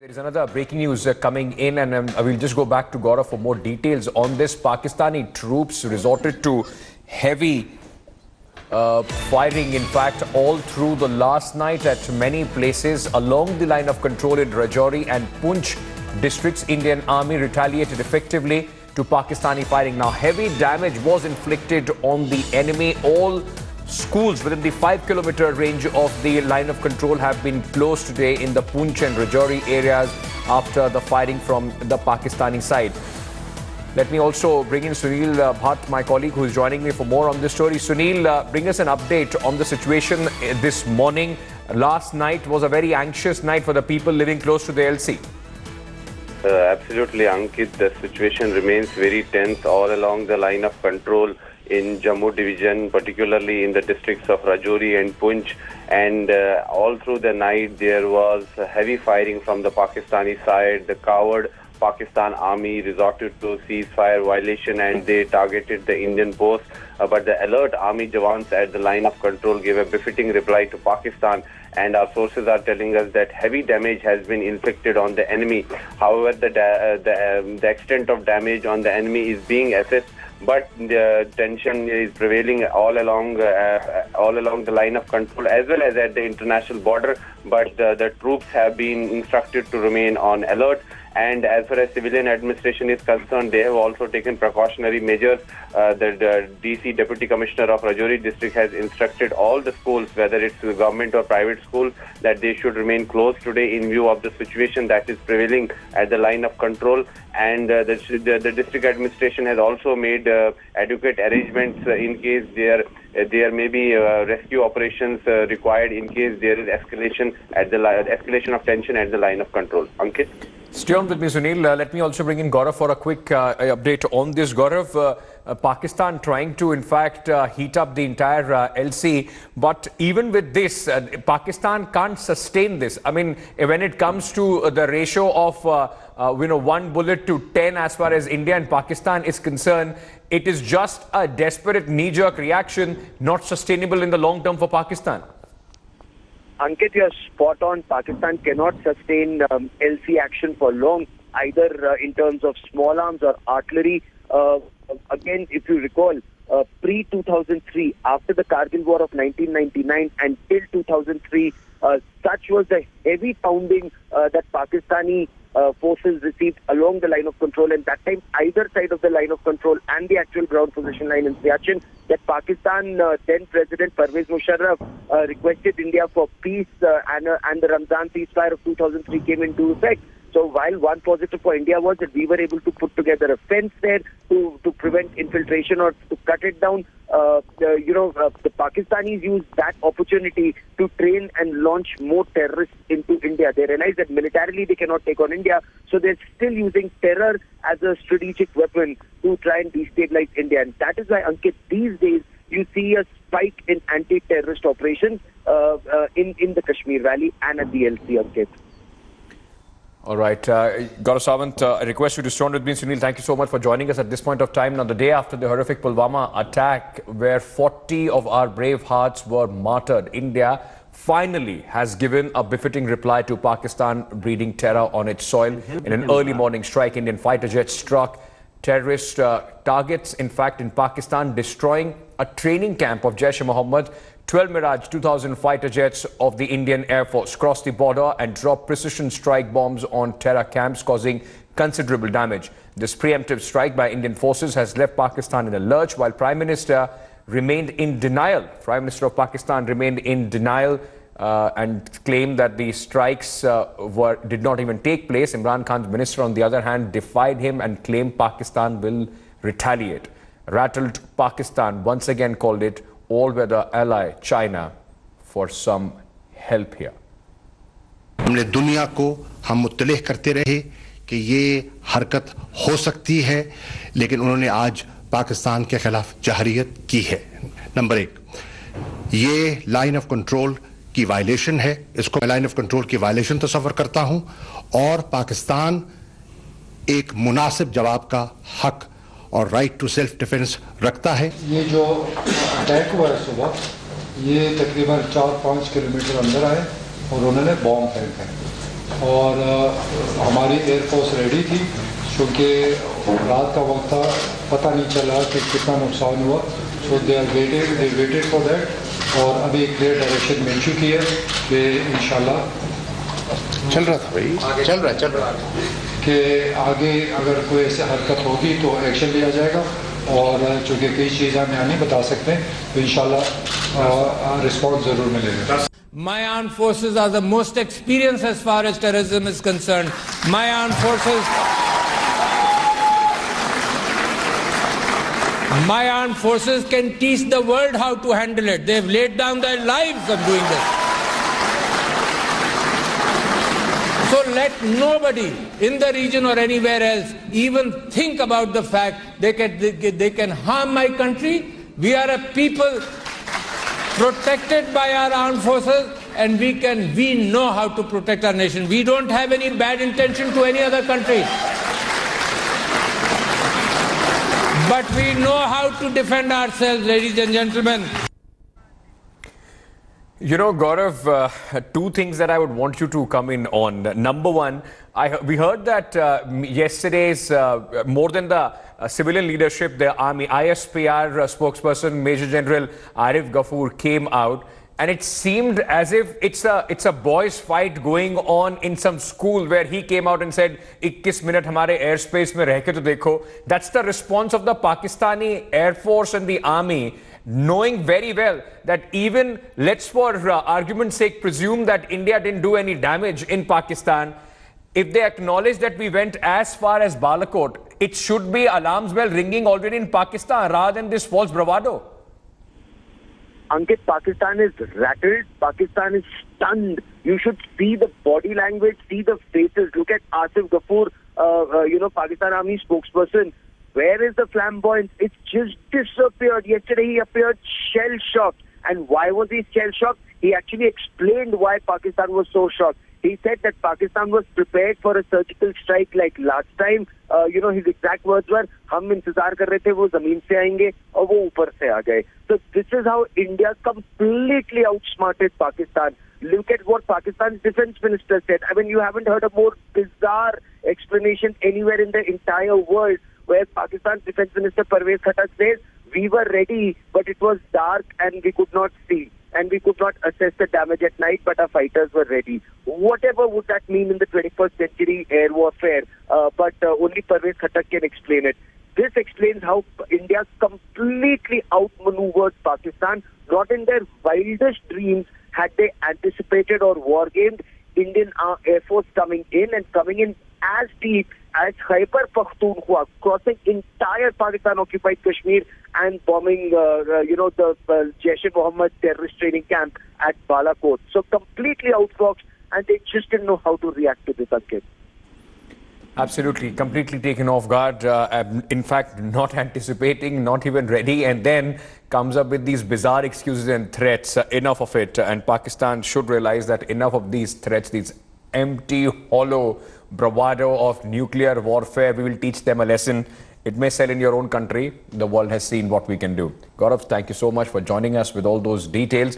There is another breaking news coming in, and I will just go back to Gaurav for more details on this. Pakistani troops resorted to heavy firing, in fact, all through the last night at many places along the line of control in Rajouri and Poonch districts. Indian Army retaliated effectively to Pakistani firing. Now, heavy damage was inflicted on the enemy. All schools within the 5-kilometer range of the line of control have been closed today in the Poonch and Rajouri areas after the firing from the Pakistani side. Let me also bring in Sunil Bhatt, my colleague, who is joining me for more on this story. Sunil, bring us an update on the situation this morning. Last night was a very anxious night for the people living close to the LC. Absolutely, Ankit. The situation remains very tense all along the line of control in Jammu division, particularly in the districts of Rajouri and Poonch. And all through the night, there was heavy firing from the Pakistani side. The coward Pakistan army resorted to ceasefire violation and they targeted the Indian post. But the alert army jawans at the line of control gave a befitting reply to Pakistan. And our sources are telling us that heavy damage has been inflicted on the enemy. However, the extent of damage on the enemy is being assessed. But the tension is prevailing all along the line of control as well as at the international border. But the troops have been instructed to remain on alert. And as far as civilian administration is concerned, they have also taken precautionary measures. The DC Deputy Commissioner of Rajouri district has instructed all the schools, whether it's government or private school, that they should remain closed today in view of the situation that is prevailing at the line of control. And the district administration has also made adequate arrangements in case there may be rescue operations required in case there is escalation of tension at the line of control. Ankit? Stay on with me, Sunil. Let me also bring in Gaurav for a quick update on this. Gaurav, Pakistan trying to, in fact, heat up the entire LC. But even with this, Pakistan can't sustain this. I mean, when it comes to the ratio of, 1 bullet to 10 as far as India and Pakistan is concerned, it is just a desperate knee-jerk reaction, not sustainable in the long term for Pakistan. Ankit, you're spot on. Pakistan cannot sustain LC action for long, either in terms of small arms or artillery. Again, if you recall, pre-2003, after the Kargil War of 1999 until 2003, such was the heavy pounding that Pakistani forces received along the line of control. And that time, either side of the line of control and the actual ground position line in Siachen, that Pakistan then President Pervez Musharraf requested India for peace and the Ramzan ceasefire of 2003 came into effect. So while one positive for India was that we were able to put together a fence there to prevent infiltration or to cut it down, the Pakistanis used that opportunity to train and launch more terrorists into India. They realized that militarily they cannot take on India, so they're still using terror as a strategic weapon to try and destabilize India. And that is why, Ankit, these days you see a spike in anti-terrorist operations in the Kashmir Valley and at the LC, Ankit. All right. Gaurav Sawant, I request you to stay on with me. Sunil, thank you so much for joining us at this point of time. Now, the day after the horrific Pulwama attack, where 40 of our brave hearts were martyred, India finally has given a befitting reply to Pakistan breeding terror on its soil. In an early morning strike, Indian fighter jets struck terrorist targets, in fact, in Pakistan, destroying a training camp of Jaish-e-Mohammed. 12 Mirage 2000 fighter jets of the Indian Air Force crossed the border and dropped precision strike bombs on terror camps, causing considerable damage. This preemptive strike by Indian forces has left Pakistan in a lurch, while Prime Minister remained in denial. Prime Minister of Pakistan remained in denial and claimed that the strikes did not even take place. Imran Khan's minister, on the other hand, defied him and claimed Pakistan will retaliate. Rattled Pakistan once again called it all-weather ally China for some help here. हमने दुनिया को हम मुत्तलिह करते रहे कि ये हरकत हो सकती है, लेकिन उन्होंने आज पाकिस्तान के खिलाफ जहरियत की है। नंबर 1, ये लाइन ऑफ कंट्रोल की वायलेशन है, इसको मैं लाइन ऑफ कंट्रोल की वायलेशन तस्वर करता हूं और पाकिस्तान एक मुनासिब जवाब का हक और राइट टू सेल्फ डिफेंस रखता है। ये जो अटैक हुआ है सुबह, ये तकरीबन 4-5 किलोमीटर अंदर आए और उन्होंने बॉम्ब फेंका है। और हमारी एयरफोर्स रेडी थी, क्योंकि रात का वक्त था, पता नहीं चला कि कितना नुकसान हुआ। सो दे वेटेड फॉर दैट, और अभी क्लियर डायरेक्शन मिल चुकी है कि इंशाल्लाह चल रहा था भाई, चल रहा कि आगे अगर कोई ऐसी हरकत होगी तो एक्शन लिया जाएगा। और चूँकि कई चीज़ें हम यहाँ नहीं बता सकते, तो इंशाल्लाह रिस्पॉन्स ज़रूर मिलेगा। My armed forces are the most experienced as far as terrorism is concerned. My armed forces can teach the world how to handle it. They've laid down their lives of doing this. So let nobody in the region or anywhere else even think about the fact they can harm my country. We are a people protected by our armed forces, and we know how to protect our nation. We don't have any bad intention to any other country. But we know how to defend ourselves, ladies and gentlemen. You know, Gaurav, two things that I would want you to come in on. Number one, we heard that yesterday's, more than the civilian leadership, the army, ISPR spokesperson, Major General Arif Ghafoor came out, and it seemed as if it's a boys' fight going on in some school, where he came out and said, 21 minute hamare airspace mein reh ke to dekho. That's the response of the Pakistani Air Force and the army, knowing very well that even, let's for argument's sake presume that India didn't do any damage in Pakistan, if they acknowledge that we went as far as Balakot, it should be alarms bell ringing already in Pakistan rather than this false bravado. Ankit, Pakistan is rattled. Pakistan is stunned. You should see the body language, see the faces. Look at Asif Ghafoor, Pakistan Army spokesperson. Where is the flamboyance? It's just disappeared. Yesterday he appeared shell-shocked. And why was he shell-shocked? He actually explained why Pakistan was so shocked. He said that Pakistan was prepared for a surgical strike like last time. His exact words were, "Hum intezar kar rahe the, wo zameen se aayenge, aur wo upar se aa gaye." So this is how India completely outsmarted Pakistan. Look at what Pakistan's defense minister said. I mean, you haven't heard a more bizarre explanation anywhere in the entire world, where Pakistan's defense minister Parvez Khattak says, "We were ready, but it was dark and we could not see. And we could not assess the damage at night, but our fighters were ready." Whatever would that mean in the 21st century air warfare, but only Parvez Khattak can explain it. This explains how India completely outmaneuvered Pakistan. Not in their wildest dreams had they anticipated or war-gamed Indian Air Force coming in as deep as Khyber Pakhtunkhwa, crossing entire Pakistan-occupied Kashmir and bombing, the Jaish-e-Mohammed terrorist training camp at Balakot. So completely outfoxed, and they just didn't know how to react to this, Ankit. Absolutely, completely taken off guard. In fact, not anticipating, not even ready, and then comes up with these bizarre excuses and threats. Enough of it. And Pakistan should realize that enough of these threats, these empty, hollow bravado of nuclear warfare. We will teach them a lesson. It may sell in your own country. The world has seen what we can do. Gaurav, thank you so much for joining us with all those details.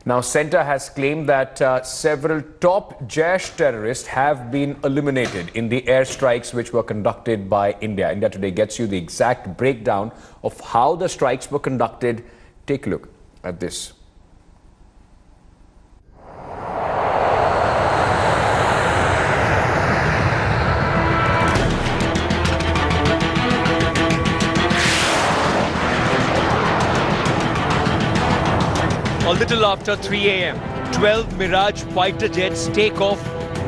Now, Centre has claimed that several top Jaish terrorists have been eliminated in the airstrikes which were conducted by India. India Today gets you the exact breakdown of how the strikes were conducted. Take a look at this. A little after 3 a.m., 12 Mirage fighter jets take off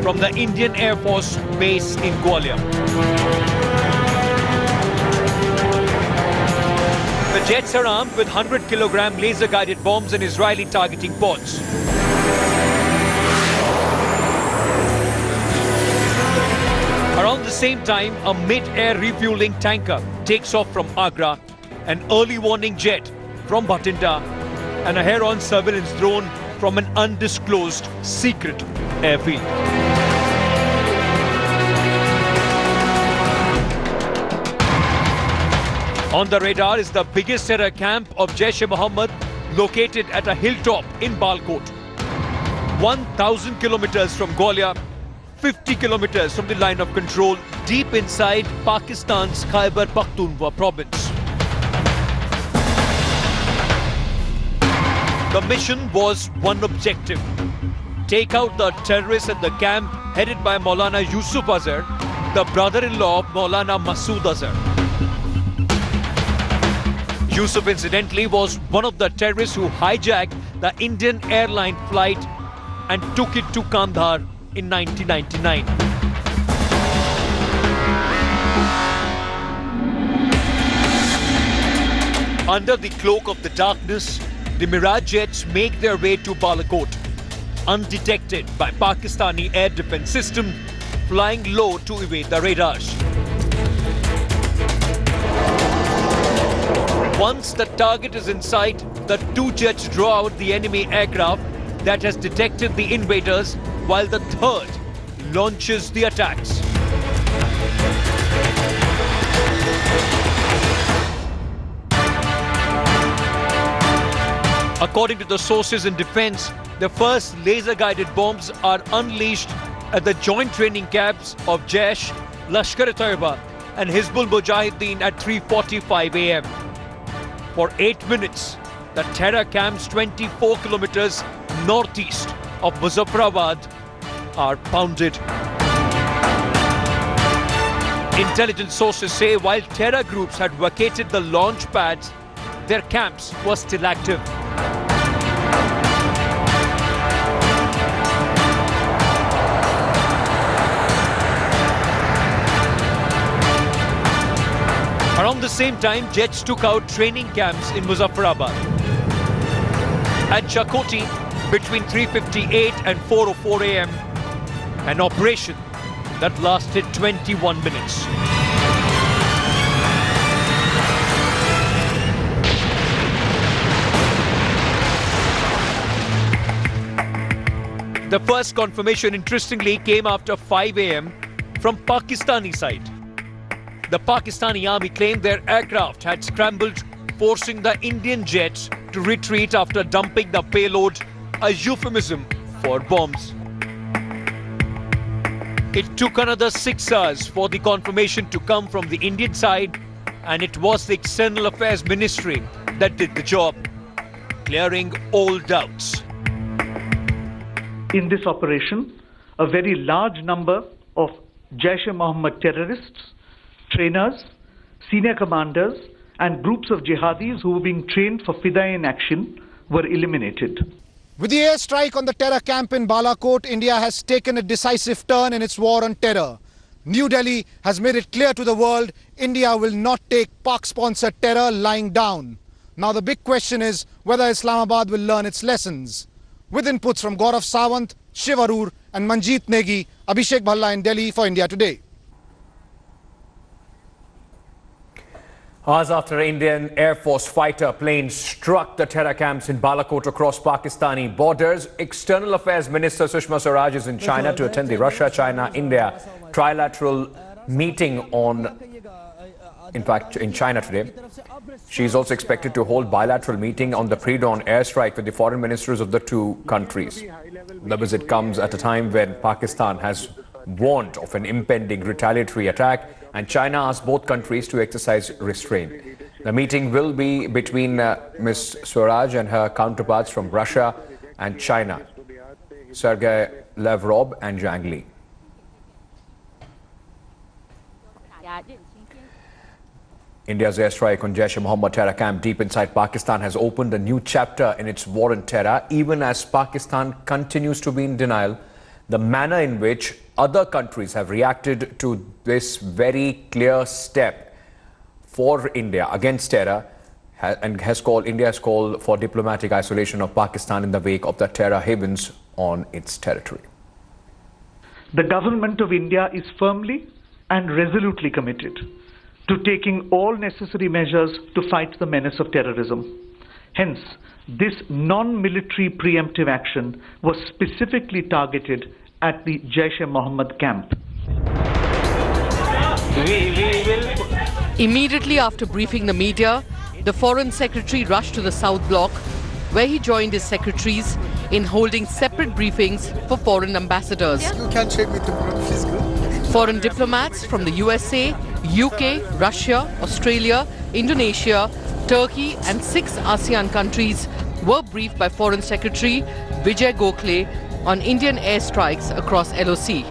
from the Indian Air Force base in Gwalior. The jets are armed with 100-kilogram laser-guided bombs and Israeli targeting pods. Around the same time, a mid-air refueling tanker takes off from Agra, an early warning jet from Bhatinda, and a heron surveillance drone from an undisclosed secret airfield. On the radar is the biggest terror camp of Jaish-e-Mohammed, located at a hilltop in Balkot. 1,000 kilometers from Gwalior, 50 kilometers from the line of control, deep inside Pakistan's Khyber Pakhtunkhwa province. The mission was one objective: take out the terrorists at the camp headed by Maulana Yusuf Azhar, the brother-in-law of Maulana Masood Azhar. Yusuf, incidentally, was one of the terrorists who hijacked the Indian airline flight and took it to Kandahar in 1999. Under the cloak of the darkness, the Mirage jets make their way to Balakot, undetected by Pakistani air defense system, flying low to evade the radars. Once the target is in sight, the two jets draw out the enemy aircraft that has detected the invaders, while the third launches the attacks. According to the sources in defense, the first laser-guided bombs are unleashed at the joint training camps of Jaish, Lashkar-e-Taiba and Hizbul Mujahideen at 3:45 a.m. For 8 minutes, the terror camps 24 kilometers northeast of Muzaffarabad are pounded. Intelligence sources say while terror groups had vacated the launch pads, their camps were still active. Around the same time, jets took out training camps in Muzaffarabad. At Chakoti, between 3:58 and 4:04 a.m., an operation that lasted 21 minutes. The first confirmation, interestingly, came after 5 a.m. from Pakistani side. The Pakistani army claimed their aircraft had scrambled, forcing the Indian jets to retreat after dumping the payload, a euphemism for bombs. It took another 6 hours for the confirmation to come from the Indian side, and it was the External Affairs Ministry that did the job, clearing all doubts. In this operation, a very large number of Jaish-e-Mohammed terrorists, trainers, senior commanders, and groups of jihadis who were being trained for Fidaiin action were eliminated. With the airstrike on the terror camp in Balakot, India has taken a decisive turn in its war on terror. New Delhi has made it clear to the world India will not take Pak-sponsored terror lying down. Now the big question is whether Islamabad will learn its lessons. With inputs from Gaurav Sawant, Shiv Arur and Manjeet Negi, Abhishek Bhalla in Delhi for India Today. Hours after an Indian Air Force fighter plane struck the terror camps in Balakot across Pakistani borders, External Affairs Minister Sushma Swaraj is in China to attend the Russia-China-India trilateral meeting in China today. She is also expected to hold bilateral meeting on the pre-dawn airstrike with the foreign ministers of the two countries. The visit comes at a time when Pakistan has warned of an impending retaliatory attack, and China asked both countries to exercise restraint. The meeting will be between Ms. Swaraj and her counterparts from Russia and China, Sergei Lavrov and Zhang Li. India's airstrike on Jaish-e-Mohammed terror camp deep inside Pakistan has opened a new chapter in its war on terror, even as Pakistan continues to be in denial. The manner in which other countries have reacted to this very clear step for India against terror India has called for diplomatic isolation of Pakistan in the wake of the terror havens on its territory. The government of India is firmly and resolutely committed to taking all necessary measures to fight the menace of terrorism. Hence, this non-military preemptive action was specifically targeted at the Jaish-e-Mohammed camp. Immediately after briefing the media, the Foreign Secretary rushed to the South Block, where he joined his secretaries, in holding separate briefings for foreign ambassadors. You can check with the group, she's good. Foreign diplomats from the USA, UK, Russia, Australia, Indonesia, Turkey and 6 ASEAN countries were briefed by Foreign Secretary Vijay Gokhale on Indian airstrikes across LOC.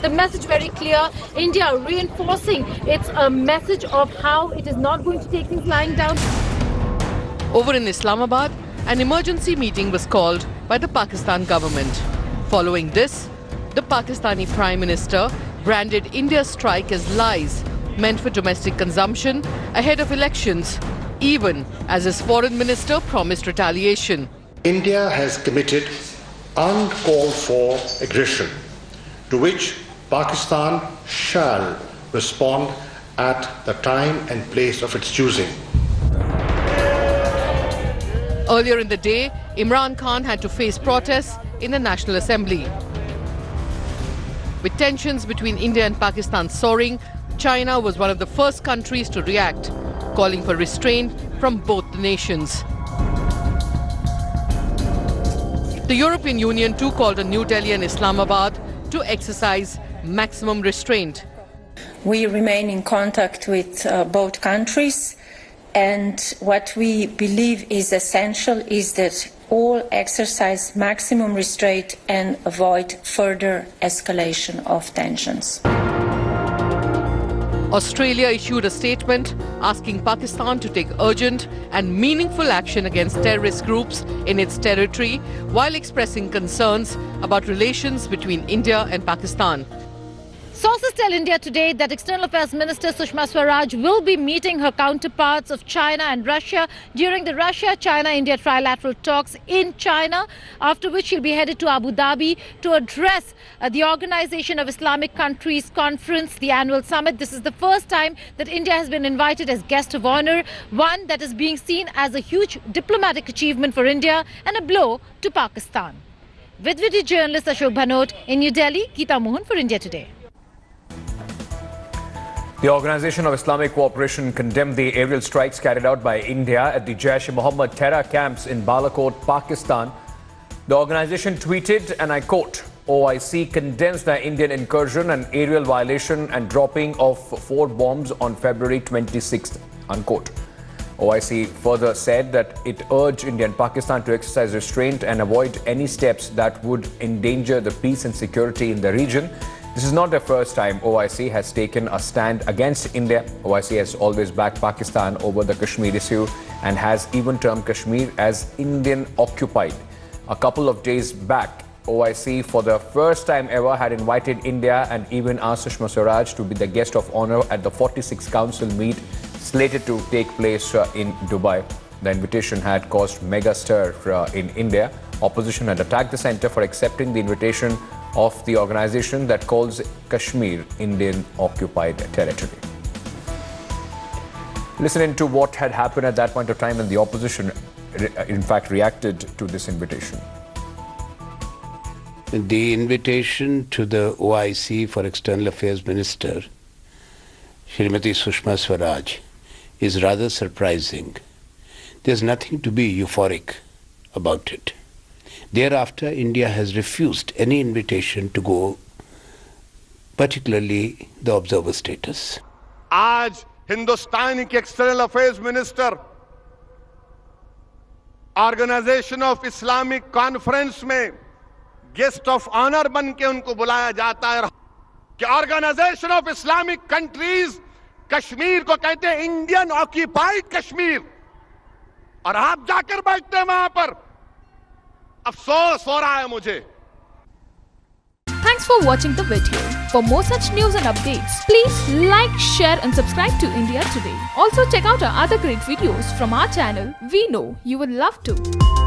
The message very clear, India reinforcing its message of how it is not going to take things lying down. Over in Islamabad, an emergency meeting was called by the Pakistan government. Following this, the Pakistani Prime Minister branded India's strike as lies meant for domestic consumption ahead of elections, even as his foreign minister promised retaliation. India has committed uncalled for aggression, to which Pakistan shall respond at the time and place of its choosing. Earlier in the day, Imran Khan had to face protests in the National Assembly. With tensions between India and Pakistan soaring, China was one of the first countries to react, calling for restraint from both the nations. The European Union too called on New Delhi and Islamabad to exercise maximum restraint. We remain in contact with both countries, and what we believe is essential is that all exercise maximum restraint and avoid further escalation of tensions. Australia issued a statement asking Pakistan to take urgent and meaningful action against terrorist groups in its territory, while expressing concerns about relations between India and Pakistan. Sources tell India today that External Affairs Minister Sushma Swaraj will be meeting her counterparts of China and Russia during the Russia-China-India trilateral talks in China, after which she'll be headed to Abu Dhabi to address the Organization of Islamic Countries Conference, the annual summit. This is the first time that India has been invited as guest of honor, one that is being seen as a huge diplomatic achievement for India and a blow to Pakistan. With video journalist Ashok Bhanot in New Delhi, Geeta Mohan for India Today. The Organization of Islamic Cooperation condemned the aerial strikes carried out by India at the Jaish-e-Mohammed terror camps in Balakot, Pakistan. The organization tweeted, and I quote, OIC condemns the Indian incursion and aerial violation and dropping of 4 bombs on February 26th, unquote. OIC further said that it urged India and Pakistan to exercise restraint and avoid any steps that would endanger the peace and security in the region. This is not the first time OIC has taken a stand against India. OIC has always backed Pakistan over the Kashmir issue and has even termed Kashmir as Indian occupied. A couple of days back, OIC for the first time ever had invited India and even asked Sushma Swaraj to be the guest of honor at the 46th Council meet slated to take place in Dubai. The invitation had caused mega stir in India. Opposition had attacked the centre for accepting the invitation of the organization that calls Kashmir Indian occupied territory. Listen to what had happened at that point of time when the opposition in fact reacted to this invitation. The invitation to the OIC for External Affairs Minister, Srimati Sushma Swaraj, is rather surprising. There's nothing to be euphoric about it. Thereafter, India has refused any invitation to go, particularly the observer status. आज हिंदुस्तान के external affairs minister Organisation of Islamic Conference में guest of honour बन के उनको बुलाया जाता है कि Organisation of Islamic Countries Kashmir को कहते हैं इंडियन ऑक्यूपाइड कश्मीर, और आप जाकर बैठते हैं वहां पर। अफसोस हो रहा है मुझे। Thanks for watching the video. For more such news and updates, please like, share and subscribe to India Today. Also check out our other great videos from our channel. We know you will love to.